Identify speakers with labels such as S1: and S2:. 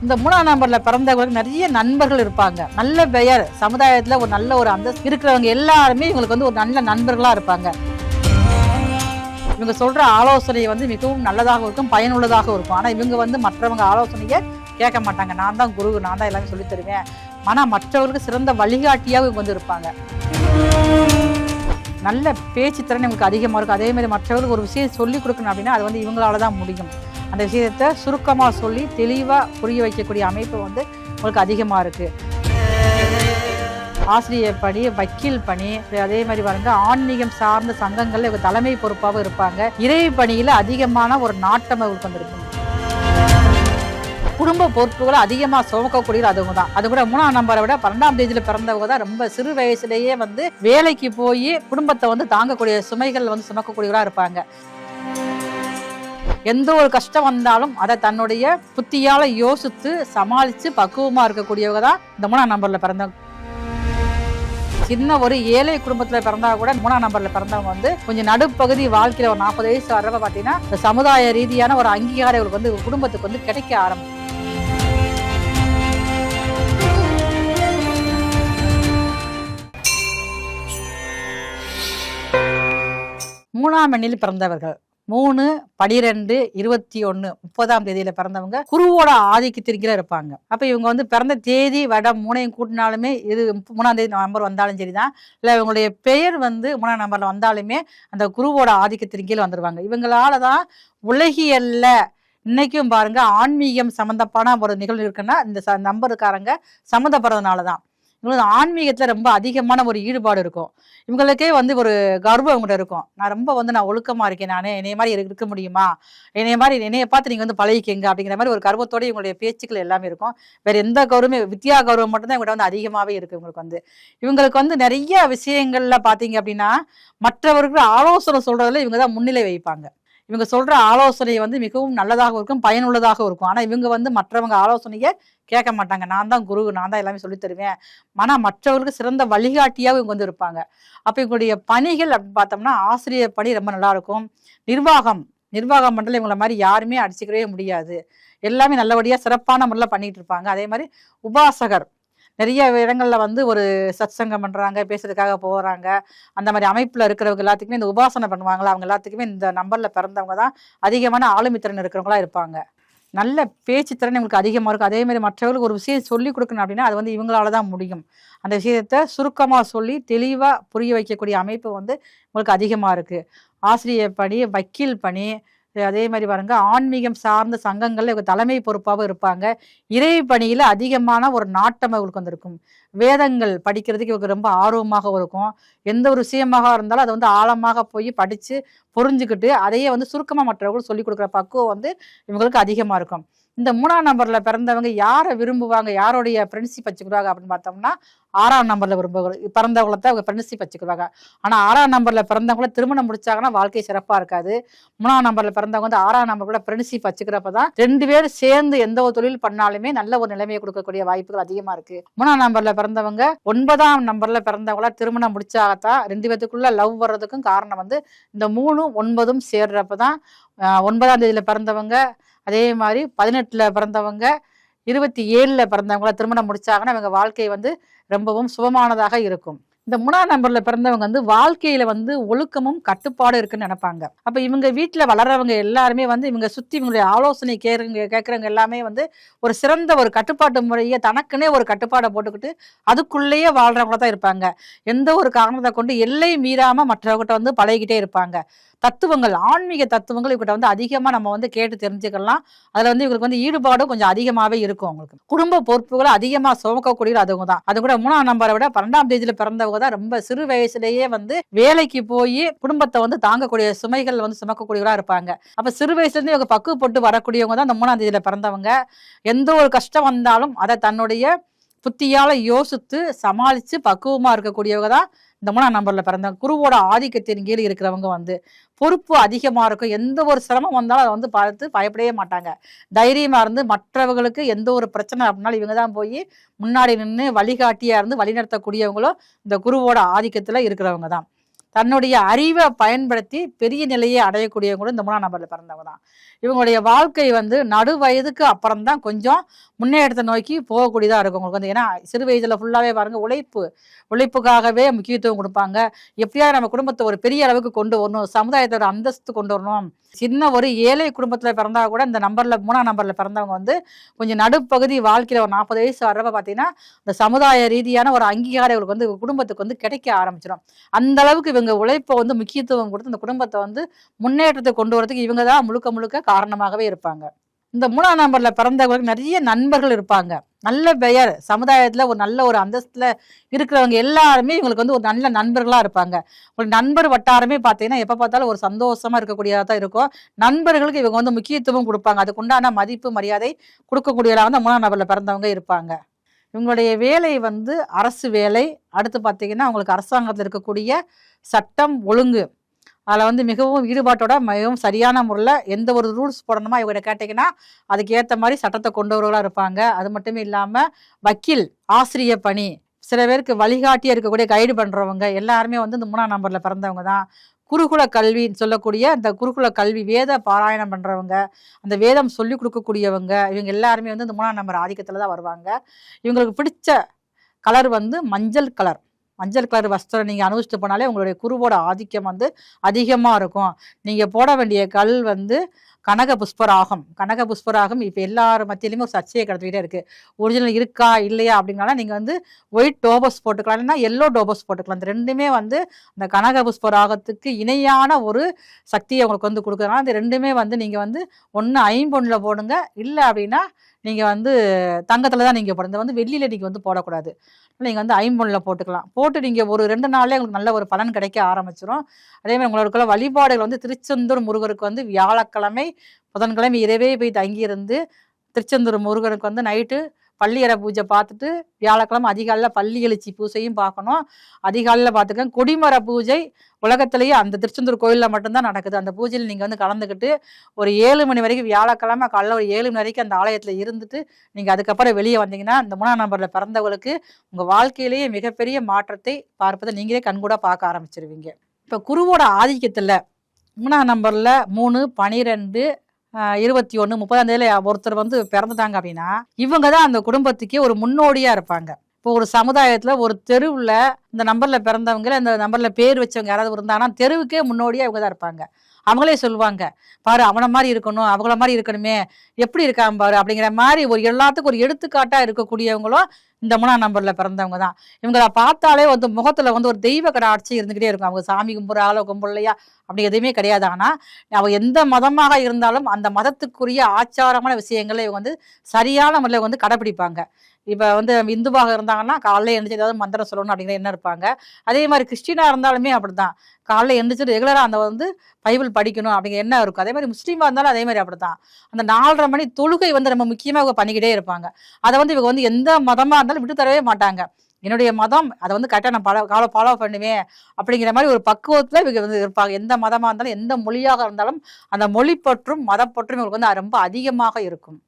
S1: இந்த 3ஆம் நம்பர்ல பிறந்தவங்களுக்கு நிறைய நண்பர்கள் இருப்பாங்க. நல்ல பெயர் சமுதாயத்துல ஒரு நல்ல ஒரு அந்தஸ்து இருக்கிறவங்க எல்லாருமே இவங்களுக்கு வந்து ஒரு நல்ல நண்பர்களா இருப்பாங்க. இவங்க சொல்ற ஆலோசனை வந்து மிகவும் நல்லதாக இருக்கும், பயனுள்ளதாக இருக்கும். ஆனா இவங்க வந்து மற்றவங்க ஆலோசனையை கேட்க மாட்டாங்க. நான் தான் குரு, நான் தான் எல்லாமே சொல்லி தருவேன். ஆனா மற்றவர்களுக்கு சிறந்த வழிகாட்டியாக இவங்க வந்து இருப்பாங்க. நல்ல பேச்சு திறன் இவங்களுக்கு அதிகமாக இருக்கும். அதே மாதிரி மற்றவர்களுக்கு ஒரு விஷயம் சொல்லிக் கொடுக்கணும் அப்படின்னா அது வந்து இவங்களால தான் முடியும். அந்த விஷயத்தை சுருக்கமாக சொல்லி தெளிவாக புரிய வைக்கக்கூடிய அமைப்பு வந்து உங்களுக்கு அதிகமாக இருக்குது. ஆசிரியர் பணி, வக்கீல் பணி, அதே மாதிரி பாருங்க ஆன்மீகம் சார்ந்த சங்கங்கள்ல இவங்க தலைமை பொறுப்பாக இருப்பாங்க. இறை பணியில் அதிகமான ஒரு நாட்டம் அவங்களுக்கு வந்துருக்கும். குடும்ப பொறுப்புகளை அதிகமாக சுமக்கக்கூடிய அதுவங்க தான். அது கூட 3ஆம் நம்பரை விட 12ஆம் தேதியில பிறந்தவங்க தான் ரொம்ப சிறு வயசுலேயே வந்து வேலைக்கு போய் குடும்பத்தை வந்து தாங்கக்கூடிய சுமைகள் வந்து சுமக்கக்கூடியவராக இருப்பாங்க. எந்த ஒரு கஷ்டம் வந்தாலும் அதை தன்னுடைய புத்தியால யோசித்து சமாளித்து பக்குவமா இருக்கக்கூடியவங்க தான் இந்த 3ஆம் நம்பர்ல பிறந்தவங்க. சின்ன ஒரு ஏழை குடும்பத்துல பிறந்தா கூட 3ஆம் நம்பர்ல பிறந்தவங்க வந்து கொஞ்சம் நடுப்பகுதி வாழ்க்கையில ஒரு 40 வயசு வர்றப்ப பார்த்தீங்கன்னா இந்த சமுதாய ரீதியான ஒரு அங்கீகாரம் இவங்களுக்கு வந்து குடும்பத்துக்கு வந்து கிடைக்க ஆரம்பிக்கும். 3ஆம் எண்ணில் பிறந்தவர்கள் 3, 12, 21, 30ஆம் தேதியில பிறந்தவங்க குருவோட ஆதிக்கத்திற்கீழ இருப்பாங்க. அப்ப இவங்க வந்து பிறந்த தேதி வடம் 3ஐயும் கூட்டினாலுமே இது 3ஆம் தேதி நம்பர் வந்தாலும் சரிதான், இல்ல இவங்களுடைய பெயர் வந்து 3ஆம் நம்பர்ல வந்தாலுமே அந்த குருவோட ஆதிக்கத்தின் கீழ் வந்துருவாங்க. இவங்களாலதான் உலகியல்ல இன்னைக்கும் பாருங்க ஆன்மீகம் சம்பந்தமான ஒரு நிகழ்வு இருக்குன்னா இந்த நம்பருக்காரங்க சம்மந்தப்படுறதுனாலதான். இவங்களுக்கு ஆன்மீகத்துல ரொம்ப அதிகமான ஒரு ஈடுபாடு இருக்கும். இவங்களுக்கே வந்து ஒரு கர்வம் இவங்ககிட்ட இருக்கும். நான் ஒழுக்கமா இருக்கேன், நானே என்னைய மாதிரி இருக்க முடியுமா, என்னைய பார்த்து நீங்க வந்து பழகிக்கங்க அப்படிங்கிற மாதிரி ஒரு கர்வத்தோட இவங்களுடைய பேச்சுக்கள் எல்லாமே இருக்கும். வேற எந்த கௌரவமே வித்யா கௌரவம் மட்டும்தான் இவங்ககிட்ட வந்து அதிகமாவே இருக்கு. இவங்களுக்கு வந்து நிறைய விஷயங்கள்ல பாத்தீங்க அப்படின்னா மற்றவர்களுக்கு ஆலோசனை சொல்றதுல இவங்க தான் முன்னிலை வைப்பாங்க. இவங்க சொல்ற ஆலோசனை வந்து மிகவும் நல்லதாக இருக்கும், பயனுள்ளதாக இருக்கும். ஆனா இவங்க வந்து மற்றவங்க ஆலோசனையை கேட்க மாட்டாங்க. நான் தான் குரு, நான் தான் எல்லாமே சொல்லி தருவேன். ஆனா மற்றவர்களுக்கு சிறந்த வழிகாட்டியாக இவங்க வந்து இருப்பாங்க. அப்ப இவங்களுடைய பணிகள் அப்படின்னு பார்த்தோம்னா ஆசிரியர் பணி ரொம்ப நல்லா இருக்கும். நிர்வாக மண்டலம் இவங்கள மாதிரி யாருமே அடிச்சுக்கவே முடியாது. எல்லாமே நல்லபடியா சிறப்பான முறையில் பண்ணிட்டு இருப்பாங்க. அதே மாதிரி உபாசகர் நிறைய இடங்கள்ல வந்து ஒரு சத்சங்கம் பண்றாங்க, பேசுறதுக்காக போறாங்க. அந்த மாதிரி அமைப்புல இருக்கிறவங்க எல்லாத்துக்குமே இந்த உபாசனை பண்ணுவாங்களா, அவங்க எல்லாத்துக்குமே இந்த நம்பர்ல பிறந்தவங்க தான் அதிகமான ஆளுமை திறன் இருக்கிறவங்களா இருப்பாங்க. நல்ல பேச்சு திறன் இவங்களுக்கு அதிகமாக இருக்கும். அதே மாதிரி மற்றவர்களுக்கு ஒரு விஷயம் சொல்லிக் கொடுக்கணும் அப்படின்னா அது வந்து இவங்களால தான் முடியும். அந்த விஷயத்தை சுருக்கமாக சொல்லி தெளிவாக புரிய வைக்கக்கூடிய அமைப்பு வந்து உங்களுக்கு அதிகமாக இருக்குது. ஆசிரியர் பணி, வக்கீல் பணி, அதே மாதிரி பாருங்க ஆன்மீகம் சார்ந்த சங்கங்கள்ல இவங்க தலைமை பொறுப்பாக இருப்பாங்க. இறை பணியில் அதிகமான ஒரு நாட்டம் இவங்களுக்கு வந்திருக்கும். வேதங்கள் படிக்கிறதுக்கு இவங்க ரொம்ப ஆர்வமாக இருக்கும். எந்த ஒரு விஷயமாக இருந்தாலும் அதை வந்து ஆழமாக போய் படித்து புரிஞ்சுக்கிட்டு அதையே வந்து சுருக்கமாக மற்றவர்கள் சொல்லிக் கொடுக்குற பக்குவம் வந்து இவங்களுக்கு அதிகமாக இருக்கும். இந்த 3ஆம் நம்பர்ல பிறந்தவங்க யாரை விரும்புவாங்க, யாருடைய ஃப்ரெண்ட்ஷிப் வச்சுக்கிறாங்க அப்படின்னு பார்த்தோம்னா 6ஆம் நம்பர்ல பிறந்தவங்களை தான் அவங்க ஃப்ரெண்ட்ஷிப் வச்சுக்கிறாங்க. ஆனால் 6ஆம் நம்பர்ல பிறந்தவங்கள திருமணம் முடிச்சாங்கன்னா வாழ்க்கை சிறப்பாக இருக்காது. 3ஆம் நம்பர்ல பிறந்தவங்க வந்து 6ஆம் நம்பர் கூட ஃப்ரெண்ட்ஷிப் வச்சுக்கிறப்ப தான் 2 பேரும் சேர்ந்து எந்த ஒரு தொழில் பண்ணாலுமே நல்ல ஒரு நிலைமையை கொடுக்கக்கூடிய வாய்ப்புகள் அதிகமா இருக்கு. 3ஆம் நம்பர்ல பிறந்தவங்க 9ஆம் நம்பர்ல பிறந்தவங்கள திருமணம் முடிச்சாகத்தான் 2 பேத்துக்குள்ள லவ் வர்றதுக்கும் காரணம் வந்து இந்த 3ம் 9ம் சேர்றப்பதான். 9ஆம் தேதியில பிறந்தவங்க, அதே மாதிரி 18ல பிறந்தவங்க, 27ல பிறந்தவங்கள திருமணம் முடிச்சாங்கன்னா இவங்க வாழ்க்கை வந்து ரொம்பவும் சுபமானதாக இருக்கும். இந்த 3ஆம் நம்பர்ல பிறந்தவங்க வந்து வாழ்க்கையில வந்து ஒழுக்கமும் கட்டுப்பாடும் இருக்குன்னு நினைப்பாங்க. அப்ப இவங்க வீட்டுல வளர்றவங்க எல்லாருமே வந்து இவங்க சுத்தி இவங்களுடைய ஆலோசனை கேட்கறவங்க எல்லாமே வந்து ஒரு சிறந்த ஒரு கட்டுப்பாட்டு முறையை தனக்குன்னே ஒரு கட்டுப்பாடை போட்டுக்கிட்டு அதுக்குள்ளேயே வாழ்றவங்கள தான் இருப்பாங்க. எந்த ஒரு காரணத்தை கொண்டு எல்லை மீறாம மற்றவங்கிட்ட வந்து பழகிக்கிட்டே இருப்பாங்க. தத்துவங்கள், ஆன்மீக தத்துவங்கள் இவங்கிட்ட வந்து அதிகமா நம்ம வந்து கேட்டு தெரிஞ்சுக்கலாம். அதுல வந்து இவங்களுக்கு வந்து ஈடுபாடும் கொஞ்சம் அதிகமாவே இருக்கும். அவங்களுக்கு குடும்ப பொறுப்புகளை அதிகமா சுமக்கக்கூடிய அதுவங்க தான். அது கூட 3ஆம் நம்பரை விட 12ஆம் தேதியில பிறந்தவங்க தான் ரொம்ப சிறு வயசுலேயே வந்து வேலைக்கு போய் குடும்பத்தை வந்து தாங்கக்கூடிய சுமைகள் வந்து சுமக்கக்கூடியவரா இருப்பாங்க. அப்ப சிறு வயசுல இருந்து இவங்க பக்குவப்பட்டு வரக்கூடியவங்க தான் இந்த 3ஆம் தேதியில பிறந்தவங்க. எந்த ஒரு கஷ்டம் வந்தாலும் அதை தன்னுடைய புத்தியால யோசித்து சமாளித்து பக்குவமா இருக்கக்கூடியவங்க தான் இந்த 3ஆம் நம்பர்ல பிறந்தவங்க. குருவோட ஆதிக்கத்தின் கீழ் இருக்கிறவங்க வந்து பொறுப்பு அதிகமா இருக்கும். எந்த ஒரு சிரமம் வந்தாலும் அதை வந்து பார்த்து பயப்படவே மாட்டாங்க. தைரியமா இருந்து மற்றவர்களுக்கு எந்த ஒரு பிரச்சனை அப்படின்னாலும் இவங்க தான் போய் முன்னாடி நின்று வழிகாட்டியா இருந்து வழிநடத்தக்கூடியவங்களும் இந்த குருவோட ஆதிக்கத்துல இருக்கிறவங்க தான். தன்னுடைய அறிவை பயன்படுத்தி பெரிய நிலையை அடையக்கூடியவங்க கூட இந்த 3ஆம் நம்பர்ல பிறந்தவங்க தான். இவங்களுடைய வாழ்க்கை வந்து நடு வயதுக்கு அப்புறம் தான் கொஞ்சம் முன்னேற்றத்தை நோக்கி போகக்கூடியதாக இருக்கும் உங்களுக்கு வந்து. ஏன்னா சிறு வயதில் ஃபுல்லாகவே பாருங்கள் உழைப்புக்காகவே முக்கியத்துவம் கொடுப்பாங்க. எப்படியாவது நம்ம குடும்பத்தை ஒரு பெரிய அளவுக்கு கொண்டு வரணும், சமுதாயத்தோட அந்தஸ்து கொண்டு வரணும். சின்ன ஒரு ஏழை குடும்பத்தில் பிறந்தா கூட இந்த நம்பரில் 3ஆம் நம்பரில் பிறந்தவங்க வந்து கொஞ்சம் நடுப்பகுதி வாழ்க்கையில் ஒரு 40 வயசு வர்றப்ப பார்த்தீங்கன்னா இந்த சமுதாய ரீதியான ஒரு அங்கீகாரம் இவங்களுக்கு வந்து குடும்பத்துக்கு வந்து கிடைக்க ஆரம்பிச்சிடும். அந்த அளவுக்கு இவங்க உழைப்பை வந்து முக்கியத்துவம் கொடுத்து இந்த குடும்பத்தை வந்து முன்னேற்றத்தை கொண்டு வரதுக்கு இவங்க தான் முழுக்க முழுக்க காரணமாகவே இருப்பாங்க. இந்த 3ஆம் நம்பர்ல பிறந்தவங்களுக்கு நிறைய நண்பர்கள் இருப்பாங்க. நல்ல பெயர் சமுதாயத்துல ஒரு நல்ல ஒரு அந்தஸ்துல இருக்கிறவங்க எல்லாருமே இவங்களுக்கு வந்து ஒரு நல்ல நண்பர்களா இருப்பாங்க. ஒரு நண்பர் வட்டாரமே பார்த்தீங்கன்னா எப்ப பார்த்தாலும் ஒரு சந்தோஷமா இருக்கக்கூடியதா தான் இருக்கும். நண்பர்களுக்கு இவங்க வந்து முக்கியத்துவம் கொடுப்பாங்க. அதுக்குண்டான மதிப்பு மரியாதை கொடுக்கக்கூடியவங்களா வந்து 3ஆம் நம்பர்ல பிறந்தவங்க இருப்பாங்க. இவங்களுடைய வேலை வந்து அரசு வேலை. அடுத்து பார்த்தீங்கன்னா அவங்களுக்கு அரசாங்கத்தில் இருக்கக்கூடிய சட்டம் ஒழுங்கு அதில் வந்து மிகவும் ஈடுபாட்டோட மிகவும் சரியான முறையில் எந்த ஒரு ரூல்ஸ் போடணுமா இவங்க கேட்டிங்கன்னா அதுக்கு ஏற்ற மாதிரி சட்டத்தை கொண்டவர்களாக இருப்பாங்க. அது மட்டுமே இல்லாமல் வக்கீல், ஆசிரியர் பணி, சில பேருக்கு வழிகாட்டியாக இருக்கக்கூடிய கைடு பண்ணுறவங்க எல்லாருமே வந்து இந்த 3ஆம் நம்பரில் பிறந்தவங்க தான். குருகுல கல்வின்னு சொல்லக்கூடிய அந்த குருகுல கல்வி வேத பாராயணம் பண்ணுறவங்க, அந்த வேதம் சொல்லி கொடுக்கக்கூடியவங்க, இவங்க எல்லாருமே வந்து இந்த 3ஆம் நம்பர் ஆதிக்கத்தில் தான் வருவாங்க. இவங்களுக்கு பிடிச்ச கலர் வந்து மஞ்சள் கலர். மஞ்சள் கலர் வஸ்திரம் நீங்கள் அனுபவிச்சுட்டு போனாலே உங்களுடைய குருவோட ஆதிக்கம் வந்து அதிகமாக இருக்கும். நீங்கள் போட வேண்டிய கல் வந்து கனக புஷ்பராகம் இப்போ எல்லார் மத்தியிலுமே ஒரு சர்ச்சையை கடத்திக்கிட்டே இருக்குது. ஒரிஜினல் இருக்கா இல்லையா அப்படின்னாலும் நீங்கள் வந்து ஒயிட் டோபஸ் போட்டுக்கலாம், இல்லைன்னா எல்லோ டோபஸ் போட்டுக்கலாம். இந்த ரெண்டுமே வந்து அந்த கனக புஷ்பராகத்துக்கு இணையான ஒரு சக்தியை உங்களுக்கு வந்து கொடுக்குறதுனால இந்த ரெண்டுமே வந்து நீங்கள் வந்து ஒன்று ஐம்பொன்னில் போடுங்க, இல்லை அப்படின்னா நீங்கள் வந்து தங்கத்தில் தான் நீங்கள் போடுங்க. வந்து வெள்ளியில் நீங்கள் வந்து போடக்கூடாது. நீங்கள் வந்து ஐம்பொன்னில் போட்டுக்கலாம். போட்டு நீங்கள் ஒரு 2 நாள்லேயே உங்களுக்கு நல்ல ஒரு பலன் கிடைக்க ஆரம்பிச்சிடும். அதேமாதிரி உங்களோட வழிபாடுகள் வந்து திருச்செந்தூர் முருகருக்கு வந்து வியாழக்கிழமை புதன்கிழமை இரவே போய் தங்கியிருந்து திருச்செந்தூர் முருகனுக்கு வந்து நைட்டு பள்ளியறை பூஜை பார்த்துட்டு வியாழக்கிழமை அதிகாலையில் பள்ளி எழுச்சி பூஜையும் பார்க்கணும். அதிகாலையில் பார்த்துக்க கொடிமர பூஜை உலகத்திலேயே அந்த திருச்செந்தூர் கோயிலில் மட்டும்தான் நடக்குது. அந்த பூஜையில் நீங்கள் வந்து கலந்துக்கிட்டு ஒரு 7 மணி வரைக்கும் வியாழக்கிழமை காலையில் ஒரு 7 மணி வரைக்கும் அந்த ஆலயத்தில் இருந்துட்டு நீங்கள் அதுக்கப்புறம் வெளியே வந்தீங்கன்னா இந்த 3ஆம் நம்பரில் பிறந்தவங்களுக்கு உங்கள் வாழ்க்கையிலேயே மிகப்பெரிய மாற்றத்தை பார்ப்பதை நீங்களே கண்கூட பார்க்க ஆரம்பிச்சிருவீங்க. இப்போ குருவோட ஆதிக்கத்தில் 3ஆம் நம்பரில் 3, 12, 21, 30ஆம் தேதியில ஒருத்தர் வந்து பிறந்துட்டாங்க அப்படின்னா இவங்க தான் அந்த குடும்பத்துக்கே ஒரு முன்னோடியா இருப்பாங்க. இப்போ ஒரு சமுதாயத்துல ஒரு தெருவுல இந்த நம்பர்ல பிறந்தவங்க, இந்த நம்பர்ல பேர் வச்சவங்க யாராவது இருந்தாங்கன்னா தெருவுக்கே முன்னோடியா இவங்க தான் இருப்பாங்க. அவங்களே சொல்லுவாங்க, பாரு அவனை மாதிரி இருக்கணும், அவங்கள மாதிரி இருக்கணுமே, எப்படி இருக்காம பாரு அப்படிங்கிற மாதிரி ஒரு எல்லாத்துக்கும் ஒரு எடுத்துக்காட்டா இருக்கக்கூடியவங்களும் இந்த 3ஆம் நம்பர்ல பிறந்தவங்க தான். இவங்களை பார்த்தாலே வந்து முகத்துல வந்து ஒரு தெய்வ கடாட்சி இருந்துகிட்டே இருக்கும். அவங்க சாமி கும்பிட்றாங்களோ கும்பிடலையா அப்படி எதுவுமே கிடையாது. ஆனா அவங்க எந்த மதமாக இருந்தாலும் அந்த மதத்துக்குரிய ஆச்சாரமான விஷயங்களை இவங்க வந்து சரியான முறையில் வந்து கடைப்பிடிப்பாங்க. இப்போ வந்து இந்துவாக இருந்தாங்கன்னா காலைல எழுந்திரிச்சு ஏதாவது மந்திரம் சொல்லணும் அப்படிங்கிற எண்ணம் இருப்பாங்க. அதே மாதிரி கிறிஸ்டினாக இருந்தாலுமே அப்படிதான், காலைல எழுந்திரிச்சு ரெகுலராக அந்த வந்து பைபிள் படிக்கணும் அப்படிங்கிற எண்ணம் இருக்கும். அதே மாதிரி முஸ்லீமாக இருந்தாலும் அதே மாதிரி அப்படிதான். அந்த 4:30 மணி தொழுகை வந்து நம்ம முக்கியமாக இவங்க பண்ணிக்கிட்டே இருப்பாங்க. அதை வந்து இவங்க வந்து எந்த மதமாக இருந்தாலும் விட்டு தரவே மாட்டாங்க. என்னுடைய மதம் அதை வந்து கரெக்டாக நான் ஃபாலோ பண்ணுவேன் அப்படிங்கிற மாதிரி ஒரு பக்குவத்தில் இவங்க வந்து இருப்பாங்க. எந்த மதமாக இருந்தாலும் எந்த மொழியாக இருந்தாலும் அந்த மொழி பற்றும் மதப்பற்றும் இவங்களுக்கு வந்து ரொம்ப அதிகமாக இருக்கும்.